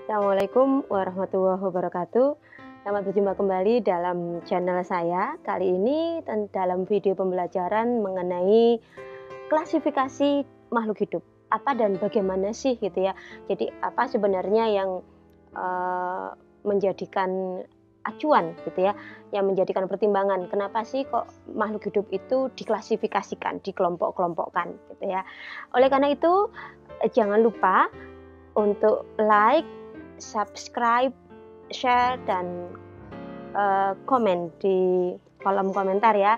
Assalamualaikum warahmatullahi wabarakatuh. Selamat berjumpa kembali dalam channel saya. Kali ini dalam video pembelajaran mengenai klasifikasi makhluk hidup. Apa dan bagaimana sih gitu ya. Jadi apa sebenarnya yang menjadikan acuan gitu ya, yang menjadikan pertimbangan kenapa sih kok makhluk hidup itu diklasifikasikan, dikelompok-kelompokkan gitu ya. Oleh karena itu jangan lupa untuk like, subscribe, share, dan komen di kolom komentar ya.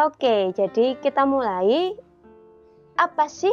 Oke, jadi kita mulai. Apa sih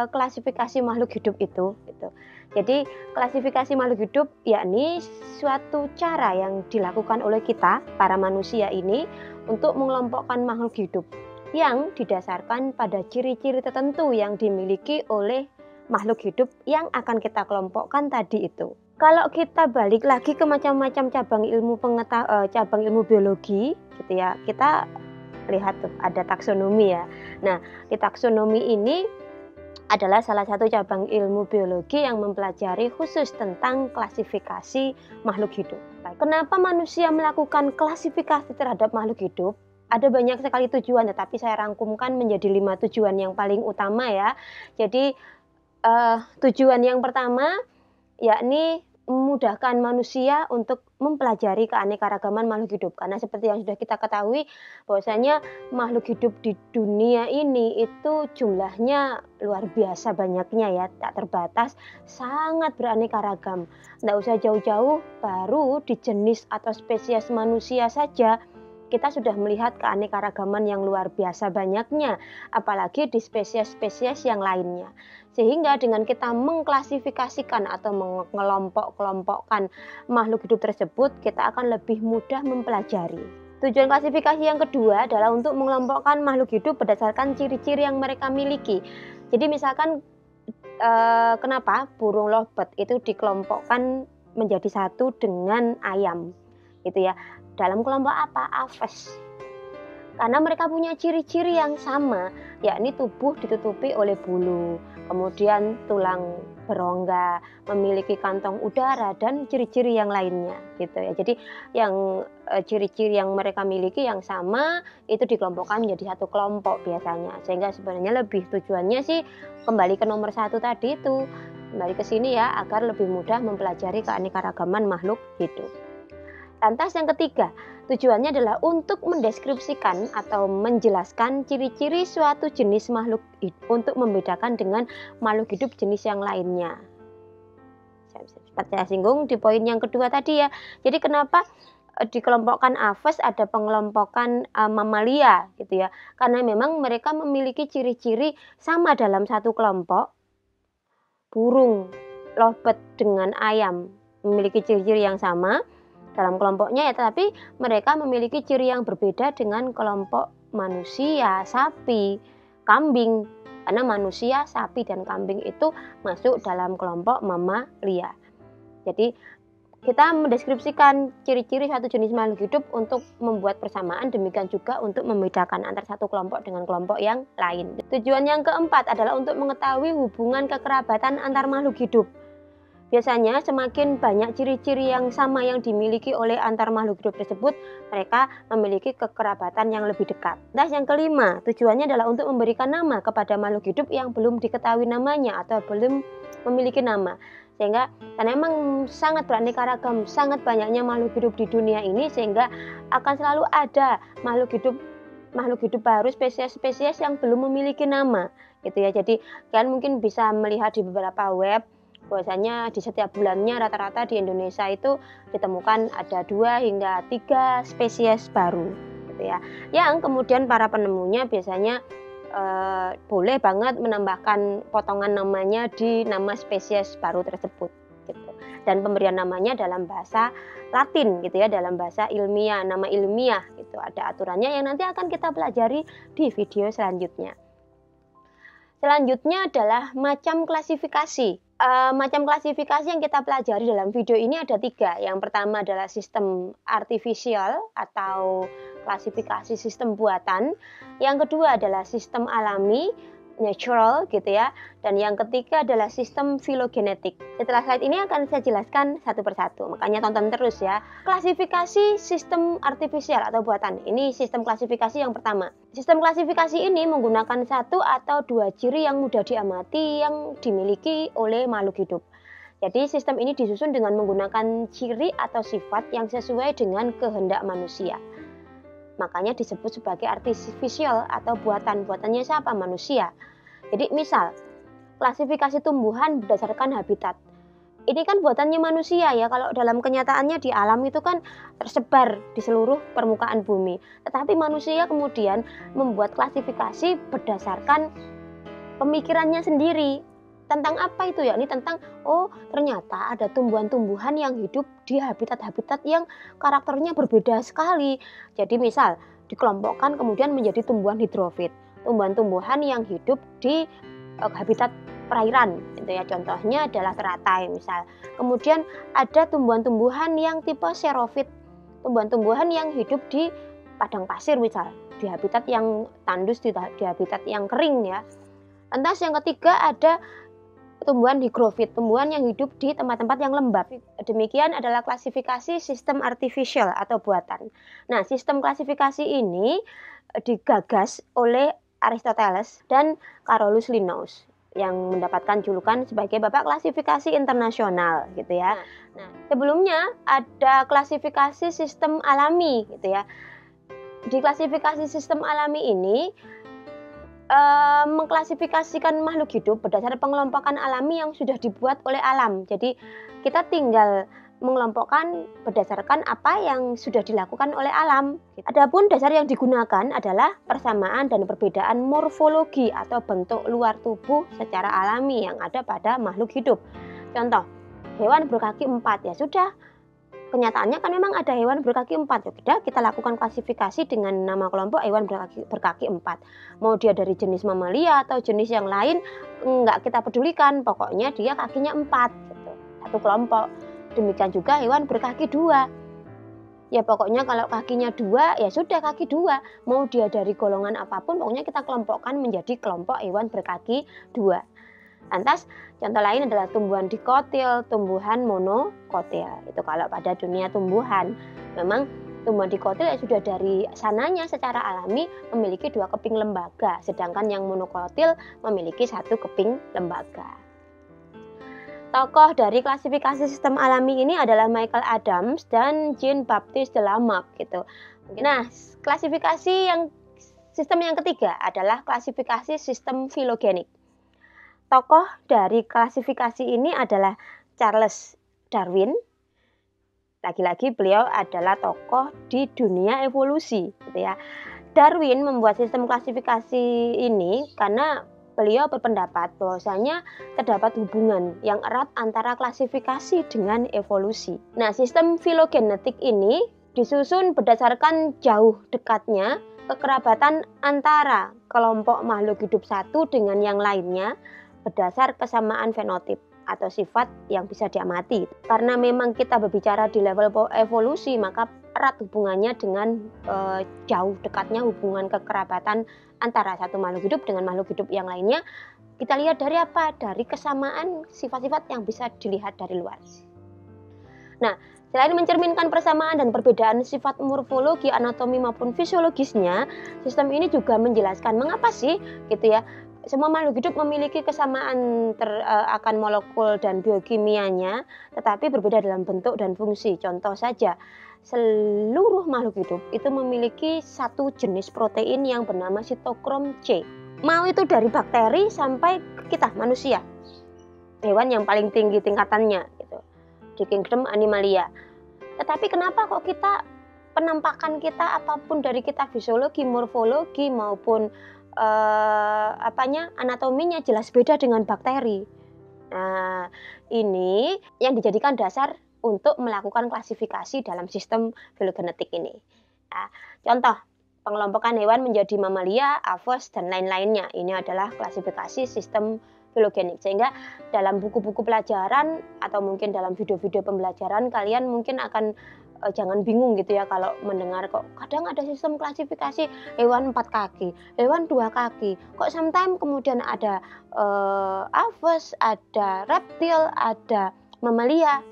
klasifikasi makhluk hidup itu? Gitu. Jadi klasifikasi makhluk hidup yakni suatu cara yang dilakukan oleh kita para manusia ini untuk mengelompokkan makhluk hidup yang didasarkan pada ciri-ciri tertentu yang dimiliki oleh makhluk hidup yang akan kita kelompokkan tadi itu. Kalau kita balik lagi ke macam-macam cabang ilmu biologi gitu ya, kita lihat tuh ada taksonomi ya. Nah, di taksonomi ini adalah salah satu cabang ilmu biologi yang mempelajari khusus tentang klasifikasi makhluk hidup. Kenapa manusia melakukan klasifikasi terhadap makhluk hidup? Ada banyak sekali tujuan, tetapi saya rangkumkan menjadi 5 tujuan yang paling utama ya. Jadi tujuan yang pertama yakni memudahkan manusia untuk mempelajari keanekaragaman makhluk hidup, karena seperti yang sudah kita ketahui bahwasanya makhluk hidup di dunia ini itu jumlahnya luar biasa banyaknya ya, tak terbatas, sangat beraneka ragam. Nggak usah jauh-jauh, baru di jenis atau spesies manusia saja kita sudah melihat keanekaragaman yang luar biasa banyaknya, apalagi di spesies-spesies yang lainnya. Sehingga dengan kita mengklasifikasikan atau mengelompok-kelompokkan makhluk hidup tersebut, kita akan lebih mudah mempelajari. Tujuan klasifikasi yang kedua adalah untuk mengelompokkan makhluk hidup berdasarkan ciri-ciri yang mereka miliki. Jadi misalkan kenapa burung lovebird itu dikelompokkan menjadi satu dengan ayam, gitu ya. Dalam kelompok apa? Aves. Karena mereka punya ciri-ciri yang sama, yakni tubuh ditutupi oleh bulu, kemudian tulang berongga, memiliki kantong udara, dan ciri-ciri yang lainnya gitu ya. Jadi yang ciri-ciri yang mereka miliki yang sama itu dikelompokkan menjadi satu kelompok biasanya. Sehingga sebenarnya lebih tujuannya sih kembali ke nomor 1 tadi itu, kembali ke sini ya, agar lebih mudah mempelajari keanekaragaman makhluk hidup. Lantas yang ketiga, tujuannya adalah untuk mendeskripsikan atau menjelaskan ciri-ciri suatu jenis makhluk hidup untuk membedakan dengan makhluk hidup jenis yang lainnya. Seperti saya singgung di poin yang kedua tadi ya. Jadi kenapa dikelompokkan aves, ada pengelompokan mamalia gitu ya. Karena memang mereka memiliki ciri-ciri sama dalam satu kelompok. Burung lovebird dengan ayam memiliki ciri-ciri yang sama dalam kelompoknya ya, tetapi mereka memiliki ciri yang berbeda dengan kelompok manusia, sapi, kambing. Karena manusia, sapi, dan kambing itu masuk dalam kelompok mamalia. Jadi kita mendeskripsikan ciri-ciri satu jenis makhluk hidup untuk membuat persamaan, demikian juga untuk membedakan antara satu kelompok dengan kelompok yang lain. Tujuan yang keempat adalah untuk mengetahui hubungan kekerabatan antar makhluk hidup. Biasanya semakin banyak ciri-ciri yang sama yang dimiliki oleh antar makhluk hidup tersebut, mereka memiliki kekerabatan yang lebih dekat. Dan yang kelima, tujuannya adalah untuk memberikan nama kepada makhluk hidup yang belum diketahui namanya atau belum memiliki nama. Sehingga karena memang sangat beraneka ragam, sangat banyaknya makhluk hidup di dunia ini, sehingga akan selalu ada makhluk hidup baru, spesies-spesies yang belum memiliki nama gitu ya. Jadi kalian mungkin bisa melihat di beberapa web bahwasanya di setiap bulannya rata-rata di Indonesia itu ditemukan ada 2 hingga 3 spesies baru gitu ya. Yang kemudian para penemunya biasanya boleh banget menambahkan potongan namanya di nama spesies baru tersebut gitu. Dan pemberian namanya dalam bahasa Latin gitu ya, dalam bahasa ilmiah, nama ilmiah gitu. Ada aturannya yang nanti akan kita pelajari di video selanjutnya. Selanjutnya adalah macam klasifikasi. Macam klasifikasi yang kita pelajari dalam video ini ada 3. Yang pertama adalah sistem artifisial atau klasifikasi sistem buatan. Yang kedua adalah sistem alami. natural gitu ya. Dan yang ketiga adalah sistem filogenetik. Setelah slide ini akan saya jelaskan satu persatu, makanya tonton terus ya. Klasifikasi sistem artifisial atau buatan. Ini sistem klasifikasi yang pertama. Sistem klasifikasi ini menggunakan satu atau dua ciri yang mudah diamati yang dimiliki oleh makhluk hidup. Jadi sistem ini disusun dengan menggunakan ciri atau sifat yang sesuai dengan kehendak manusia. Makanya disebut sebagai artifisial atau buatan. Buatannya siapa? Manusia. Jadi misal, klasifikasi tumbuhan berdasarkan habitat. Ini kan buatannya manusia ya, kalau dalam kenyataannya di alam itu kan tersebar di seluruh permukaan bumi. Tetapi manusia kemudian membuat klasifikasi berdasarkan pemikirannya sendiri. Tentang apa itu ya? Ini tentang, oh ternyata ada tumbuhan-tumbuhan yang hidup di habitat-habitat yang karakternya berbeda sekali. Jadi misal dikelompokkan kemudian menjadi tumbuhan hidrofit, tumbuhan-tumbuhan yang hidup di habitat perairan, gitu ya. Contohnya adalah teratai misal. Kemudian ada tumbuhan-tumbuhan yang tipe xerofit, tumbuhan-tumbuhan yang hidup di padang pasir misal, di habitat yang tandus, di habitat yang kering ya. Lantas yang ketiga ada tumbuhan higrofit, tumbuhan yang hidup di tempat-tempat yang lembab. Demikian adalah klasifikasi sistem artifisial atau buatan. Nah, sistem klasifikasi ini digagas oleh Aristoteles dan Carolus Linnaeus yang mendapatkan julukan sebagai bapak klasifikasi internasional gitu ya. Nah, sebelumnya ada klasifikasi sistem alami gitu ya. Di klasifikasi sistem alami ini mengklasifikasikan makhluk hidup berdasarkan pengelompokan alami yang sudah dibuat oleh alam. Jadi kita tinggal mengelompokkan berdasarkan apa yang sudah dilakukan oleh alam. Adapun dasar yang digunakan adalah persamaan dan perbedaan morfologi atau bentuk luar tubuh secara alami yang ada pada makhluk hidup. Contoh, hewan berkaki 4 ya sudah. Kenyataannya kan memang ada hewan berkaki 4. Sudah kita lakukan klasifikasi dengan nama kelompok hewan berkaki 4. Mau dia dari jenis mamalia atau jenis yang lain enggak kita pedulikan, pokoknya dia kakinya 4 gitu. Satu kelompok. Demikian juga hewan berkaki 2. Ya pokoknya kalau kakinya 2 ya sudah kaki 2. Mau dia dari golongan apapun pokoknya kita kelompokkan menjadi kelompok hewan berkaki 2. Lantas contoh lain adalah tumbuhan dikotil, tumbuhan monokotil. Itu kalau pada dunia tumbuhan. Memang tumbuhan dikotil ya sudah dari sananya secara alami memiliki 2 keping lembaga, sedangkan yang monokotil memiliki 1 keping lembaga. Tokoh dari klasifikasi sistem alami ini adalah Michael Adams dan Jean-Baptiste de Lamarck gitu. Nah, klasifikasi sistem yang ketiga adalah klasifikasi sistem filogenik. Tokoh dari klasifikasi ini adalah Charles Darwin. Lagi-lagi beliau adalah tokoh di dunia evolusi, gitu ya. Darwin membuat sistem klasifikasi ini karena beliau berpendapat bahwasanya terdapat hubungan yang erat antara klasifikasi dengan evolusi. Nah, sistem filogenetik ini disusun berdasarkan jauh dekatnya kekerabatan antara kelompok makhluk hidup satu dengan yang lainnya berdasar kesamaan fenotip atau sifat yang bisa diamati. Karena memang kita berbicara di level evolusi, maka erat hubungannya dengan jauh dekatnya hubungan kekerabatan antara satu makhluk hidup dengan makhluk hidup yang lainnya. Kita lihat dari apa? Dari kesamaan sifat-sifat yang bisa dilihat dari luar. Nah, selain mencerminkan persamaan dan perbedaan sifat morfologi, anatomi maupun fisiologisnya, sistem ini juga menjelaskan mengapa sih gitu ya. Semua makhluk hidup memiliki kesamaan akan molekul dan biokimianya, tetapi berbeda dalam bentuk dan fungsi. Contoh saja, seluruh makhluk hidup itu memiliki satu jenis protein yang bernama sitokrom C. Mau itu dari bakteri sampai kita, manusia. Hewan yang paling tinggi tingkatannya, gitu, di kingdom Animalia. Tetapi kenapa kok kita, penampakan kita, apapun dari kita, fisiologi, morfologi, maupun anatominya jelas beda dengan bakteri. Nah, ini yang dijadikan dasar untuk melakukan klasifikasi dalam sistem filogenetik ini. Nah, contoh pengelompokan hewan menjadi mamalia, aves, dan lain-lainnya. Ini adalah klasifikasi sistem filogenik. Sehingga dalam buku-buku pelajaran atau mungkin dalam video-video pembelajaran kalian mungkin akan jangan bingung gitu ya kalau mendengar kok kadang ada sistem klasifikasi hewan 4 kaki, hewan 2 kaki, kok sometimes kemudian ada aves, ada reptil, ada mamalia.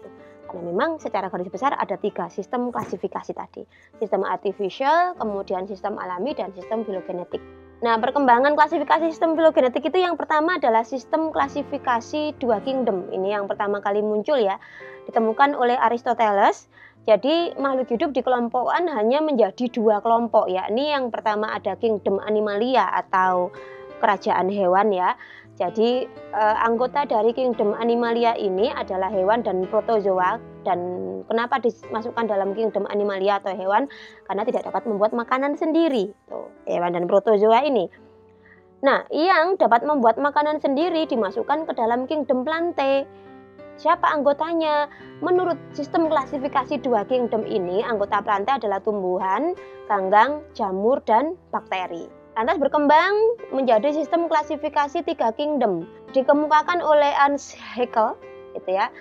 Karena memang secara garis besar ada 3 sistem klasifikasi tadi. Sistem artificial, kemudian sistem alami, dan sistem filogenetik. Nah, perkembangan klasifikasi sistem filogenetik itu yang pertama adalah sistem klasifikasi 2 kingdom. Ini yang pertama kali muncul ya, ditemukan oleh Aristoteles. Jadi makhluk hidup dikelompokkan hanya menjadi 2 kelompok, yakni yang pertama ada kingdom animalia atau kerajaan hewan ya. Jadi anggota dari kingdom animalia ini adalah hewan dan protozoa. Dan kenapa dimasukkan dalam kingdom animalia atau hewan? Karena tidak dapat membuat makanan sendiri, tuh, hewan dan protozoa ini. Nah, yang dapat membuat makanan sendiri dimasukkan ke dalam kingdom plante. Siapa anggotanya? Menurut sistem klasifikasi 2 kingdom ini, anggota plante adalah tumbuhan, ganggang, jamur, dan bakteri. Lantas berkembang menjadi sistem klasifikasi 3 kingdom. Dikemukakan oleh Ernst Haeckel, gitu ya.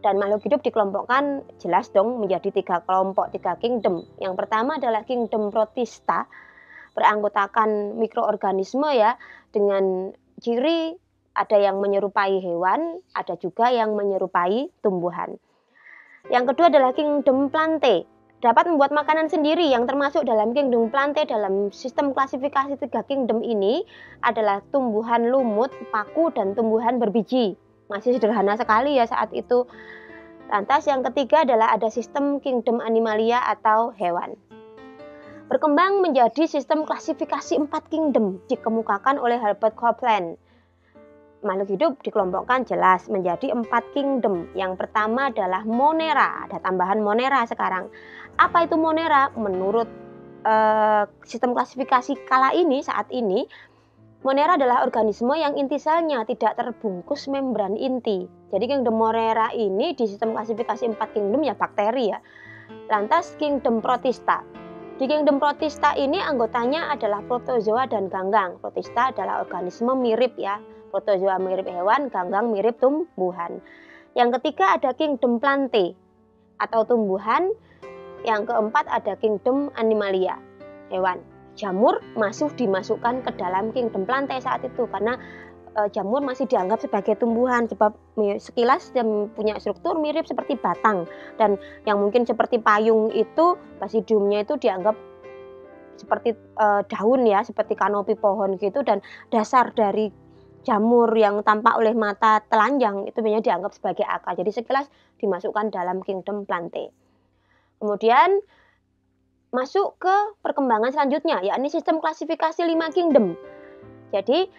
Dan makhluk hidup dikelompokkan jelas dong menjadi 3 kelompok, 3 kingdom. Yang pertama adalah kingdom protista, beranggotakan mikroorganisme ya, dengan ciri ada yang menyerupai hewan, ada juga yang menyerupai tumbuhan. Yang kedua adalah kingdom plante, dapat membuat makanan sendiri. Yang termasuk dalam kingdom plante dalam sistem klasifikasi 3 kingdom ini adalah tumbuhan lumut, paku, dan tumbuhan berbiji. Masih sederhana sekali ya saat itu. Lantas yang ketiga adalah ada sistem kingdom animalia atau hewan. Berkembang menjadi sistem klasifikasi 4 kingdom dikemukakan oleh Herbert Copeland. Makhluk hidup dikelompokkan jelas menjadi 4 kingdom. Yang pertama adalah Monera, ada tambahan Monera sekarang. Apa itu Monera? Menurut sistem klasifikasi kala ini, saat ini, Monera adalah organisme yang inti selnya tidak terbungkus membran inti. Jadi kingdom Monera ini di sistem klasifikasi 4 kingdom ya bakteri ya. Lantas kingdom protista. Di kingdom protista ini anggotanya adalah protozoa dan ganggang. Protista adalah organisme mirip ya. Protozoa mirip hewan, ganggang mirip tumbuhan. Yang ketiga ada kingdom plante atau tumbuhan. Yang keempat ada kingdom animalia, hewan. Jamur masih dimasukkan ke dalam kingdom plante saat itu karena jamur masih dianggap sebagai tumbuhan sebab sekilas dan punya struktur mirip seperti batang, dan yang mungkin seperti payung itu basidiumnya itu dianggap seperti daun ya, seperti kanopi pohon gitu, dan dasar dari jamur yang tampak oleh mata telanjang itu biasanya dianggap sebagai akar. Jadi sekilas dimasukkan dalam kingdom plante. Kemudian masuk ke perkembangan selanjutnya, yakni sistem klasifikasi 5 kingdom. Jadi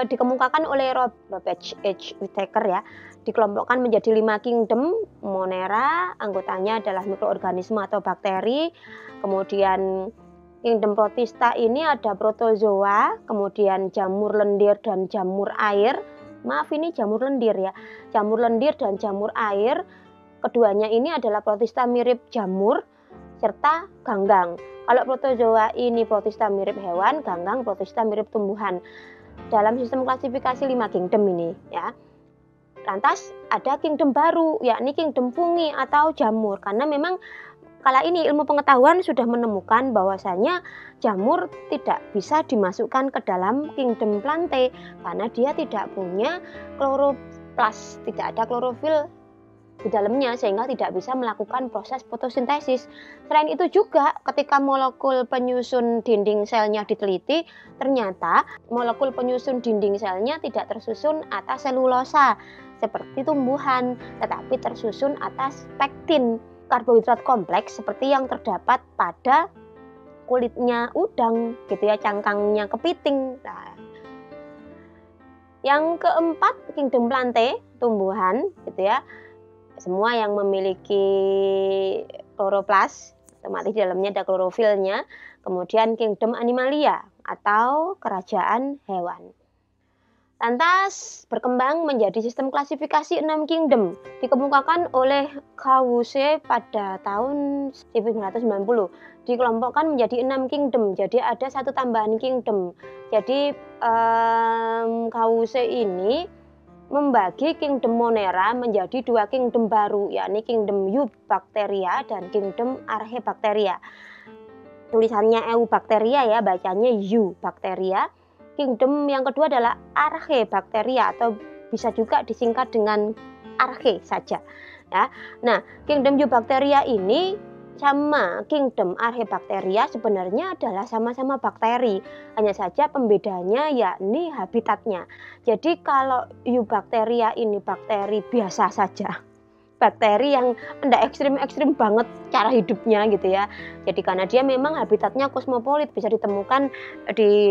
dikemukakan oleh Robert H. Whittaker ya, dikelompokkan menjadi 5 kingdom. Monera, anggotanya adalah mikroorganisme atau bakteri. Kemudian kingdom protista ini ada protozoa, kemudian jamur lendir dan jamur air. Maaf, ini jamur lendir ya. Jamur lendir dan jamur air. Keduanya ini adalah protista mirip jamur serta ganggang. Kalau protozoa ini protista mirip hewan, ganggang protista mirip tumbuhan. Dalam sistem klasifikasi 5 kingdom ini ya. Lantas ada kingdom baru, yakni kingdom fungi atau jamur, karena memang kala ini ilmu pengetahuan sudah menemukan bahwasanya jamur tidak bisa dimasukkan ke dalam kingdom plante karena dia tidak punya kloroplas, tidak ada klorofil di dalamnya sehingga tidak bisa melakukan proses fotosintesis. Selain itu juga ketika molekul penyusun dinding selnya diteliti, ternyata molekul penyusun dinding selnya tidak tersusun atas selulosa seperti tumbuhan, tetapi tersusun atas pektin, karbohidrat kompleks seperti yang terdapat pada kulitnya udang gitu ya, cangkangnya kepiting. Nah, yang keempat kingdom plante, tumbuhan gitu ya. Semua yang memiliki kloroplas, otomatis di dalamnya ada klorofilnya. Kemudian kingdom animalia atau kerajaan hewan. Lantas berkembang menjadi sistem klasifikasi 6 kingdom. Dikemukakan oleh Cauchy pada tahun 1990. Dikelompokkan menjadi 6 kingdom. Jadi ada satu tambahan kingdom. Jadi Cauchy ini membagi kingdom Monera menjadi dua kingdom baru, yakni kingdom Eubacteria dan kingdom Archaebacteria. Tulisannya Eubacteria ya, bacanya Eubacteria. Kingdom yang kedua adalah Archaebacteria atau bisa juga disingkat dengan Arche saja ya. Nah, kingdom Eubacteria ini sama kingdom Archaebacteria sebenarnya adalah sama-sama bakteri, hanya saja pembedanya yakni habitatnya. Jadi kalau Eubacteria ini bakteri biasa saja, bakteri yang tidak ekstrim-ekstrim banget cara hidupnya gitu ya. Jadi karena dia memang habitatnya kosmopolit, bisa ditemukan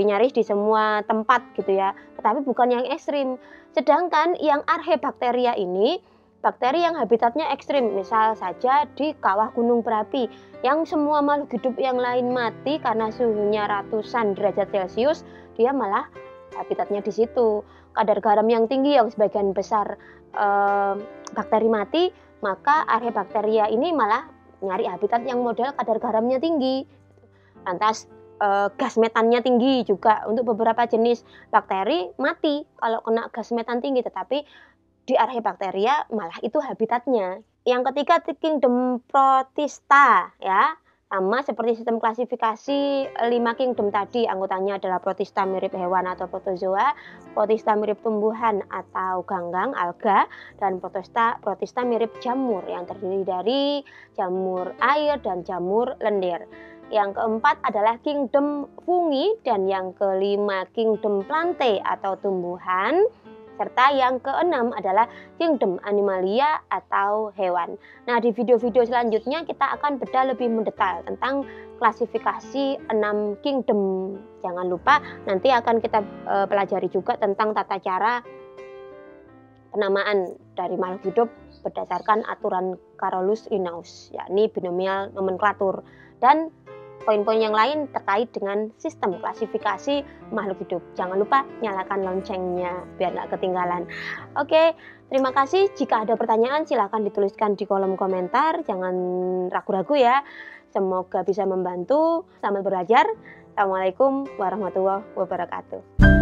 nyaris di semua tempat gitu ya, tetapi bukan yang ekstrim. Sedangkan yang Archaebacteria ini bakteri yang habitatnya ekstrim, misal saja di kawah gunung berapi yang semua makhluk hidup yang lain mati karena suhunya ratusan derajat Celcius, dia malah habitatnya di situ. Kadar garam yang tinggi yang sebagian besar bakteri mati, maka Archaebacteria ini malah nyari habitat yang model kadar garamnya tinggi. Lantas gas metannya tinggi juga untuk beberapa jenis bakteri mati kalau kena gas metan tinggi, tetapi di Archaebacteria malah itu habitatnya. Yang ketiga kingdom Protista ya, sama seperti sistem klasifikasi 5 kingdom tadi. Anggotanya adalah Protista mirip hewan atau protozoa, Protista mirip tumbuhan atau ganggang alga, dan Protista mirip jamur yang terdiri dari jamur air dan jamur lendir. Yang keempat adalah kingdom Fungi, dan yang kelima kingdom Plantae atau tumbuhan. Serta yang keenam adalah kingdom Animalia atau hewan. Nah, di video-video selanjutnya kita akan bedah lebih mendetail tentang klasifikasi 6 kingdom. Jangan lupa nanti akan kita pelajari juga tentang tata cara penamaan dari makhluk hidup berdasarkan aturan Carolus-Linnaeus, yakni binomial nomenklatur, dan poin-poin yang lain terkait dengan sistem klasifikasi makhluk hidup. Jangan lupa nyalakan loncengnya biar nggak ketinggalan. Oke, terima kasih. Jika ada pertanyaan silahkan dituliskan di kolom komentar. Jangan ragu-ragu ya. Semoga bisa membantu. Selamat belajar. Assalamualaikum warahmatullahi wabarakatuh.